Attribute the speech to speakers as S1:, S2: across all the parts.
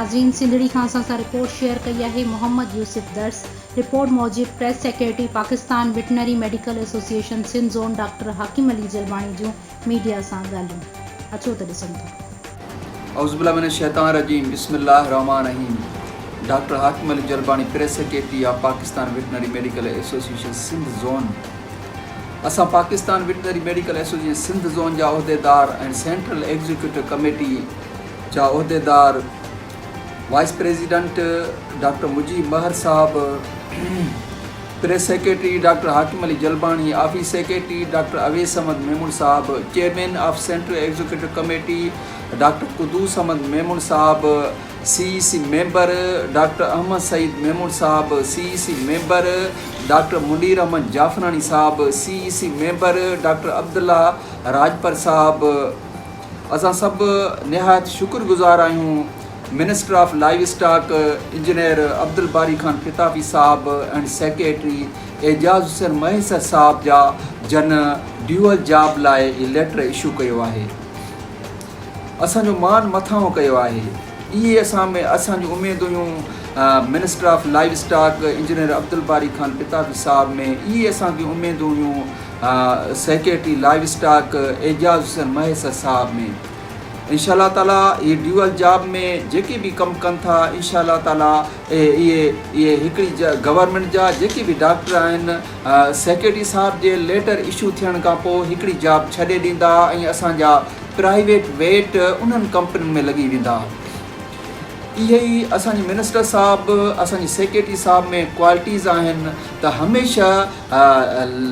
S1: नाज़रीन सिंधड़ी खां असां सां रिपोर्ट शेयर कई आहे मोहम्मद यूसुफ दर्स। रिपोर्ट मूजिब press secretary Pakistan veterinary medical association Sindh zone doctor Hakim Ali जलबाणी जूं मीडिया सां ॻाल्हियूं। अचो त ॾिसूं था।
S2: औज़ुबिल्लाहि मिनश शैतानिर रजीम बिस्मिल्लाहिर रहमानिर रहीम। Doctor Hakim Ali Jalbani press secretary of Pakistan veterinary medical association Sindh zone. असां Pakistan veterinary medical association Sindh zone जा उहिदेदार ऐं सेंट्रल एग्जीक्यूटिव कमेटी जा उहिदेदार vice president doctor Mujeeb Mahar साहब, press secretary doctor Hakim Ali Jalbani, office secretary doctor Awais Ahmed Memon साहब, chairman of central executive committee doctor Quddus Ahmed Memon साहब, CEC member doctor Ahmed Saeed Memon साहब, CEC member doctor Munir Ahmad Jafrani साहब, CEC member doctor Abdullah Rajpar साहब। असां सभु निहायत शुक्रगुज़ार आहियूं minister of livestock engineer Abdul Bari Khan Pitafi साहब एंड सेक्रेटरी एजाज़ हुसैन महेसर साहब जा जन ड्यूअल जॉब लाइ इहो लेटर इशू कयो आहे। असांजो मान मथां कयो आहे। इहे असांजूं उमेदूं हुयूं minister of livestock engineer Abdul Bari Khan Pitafi साहब में। इहे असांजूं उमेदूं हुयूं सेक्रेटरी लाइव स्टॉक एजाज़ हुसैन महेसर साहब में। इंशाअल्लाह ताला ये ड्यूअल जॉब में जेके भी कम कन था इंशाअल्लाह ताला ये हिकड़ी गवर्नमेंट जा जेके भी डॉक्टर आहिनि सेक्रेटरी साहब जे लेटर इशू थियण खां पोइ हिकड़ी जॉब छॾे ॾींदा ऐं असांजा प्राइवेट वेट उन्हनि कंपनियुनि में लॻी वेंदा। इहे ई असांजी मिनिस्टर साहब असांजी सेक्रेटरी साहब में क्वालिटीज़ आहिनि त हमेशह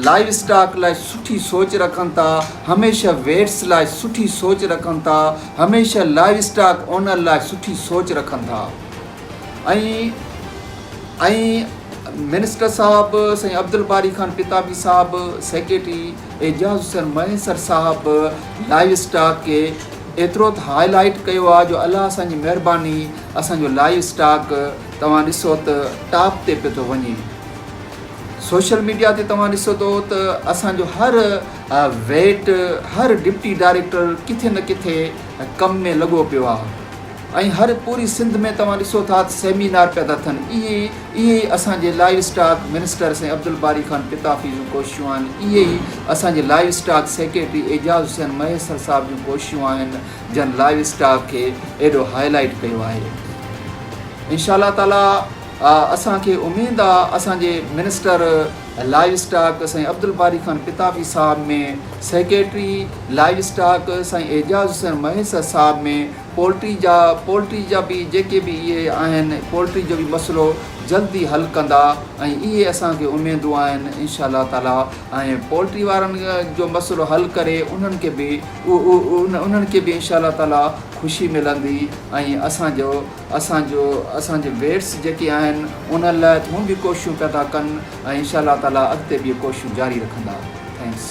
S2: लाइव स्टॉक लाइ सुठी सोच रखनि था, हमेशह वेट्स लाइ सुठी सोच रखनि था, हमेशह लाइव स्टॉक ओनर लाइ सुठी सोच रखनि था। ऐं मिनिस्टर साहब साईं अब्दुल बारी खान पिताबी साहब, सेक्रेटरी एजाज़ हुसैन महेसर साहब लाइव स्टॉक खे एतिरो त हाईलाइट कयो आहे जो अलाह असांजी महिरबानी असांजो लाइव स्टॉक तव्हां ॾिसो त टॉप ते पियो थो वञे। सोशल मीडिया ते तव्हां ॾिसो थो त असांजो हर वेट हर डिप्टी डायरेक्टर किथे न किथे कम में लॻो पियो आहे ऐं हर पूरी सिंध में तव्हां ॾिसो था सेमिनार पिया था थियनि। इहे असांजे लाइव स्टॉक मिनिस्टर साईं अब्दुल बारी खान पिताफी जूं कोशिशूं आहिनि। इहे ई असांजे live stock secretary Ejaz Hussain Mahesar साहब जूं कोशिशूं आहिनि जन लाइव स्टॉक खे एॾो हाईलाइट कयो आहे। इंशाअल्लाह ताला असांखे उमेदु आहे असांजे मिनिस्टर लाइव स्टॉक साईं अब्दुल बारी खान पिताफी साहब में, सेक्रेटरी लाइव स्टॉक साईं एजाज़ हुसैन महेसर साहब में पोल्ट्री जा भी जेके भी इहे आहिनि पोल्ट्री जो भी मसइलो जल्दी हल कंदा ऐं इहे असांखे उमेदूं आहिनि इंशाअल्लाह ताला। ऐं पोल्ट्री वारनि जो मसइलो हल करे उन्हनि खे बि इंशाअल्लाह ताला ख़ुशी मिलंदी ऐं असांजे वेट्स जेके आहिनि उन्हनि लाइ हू बि कोशिशूं पिया था कनि ऐं इंशाअल्लाह ताला अॻिते बि कोशिशूं जारी रखंदा। थैंक्स।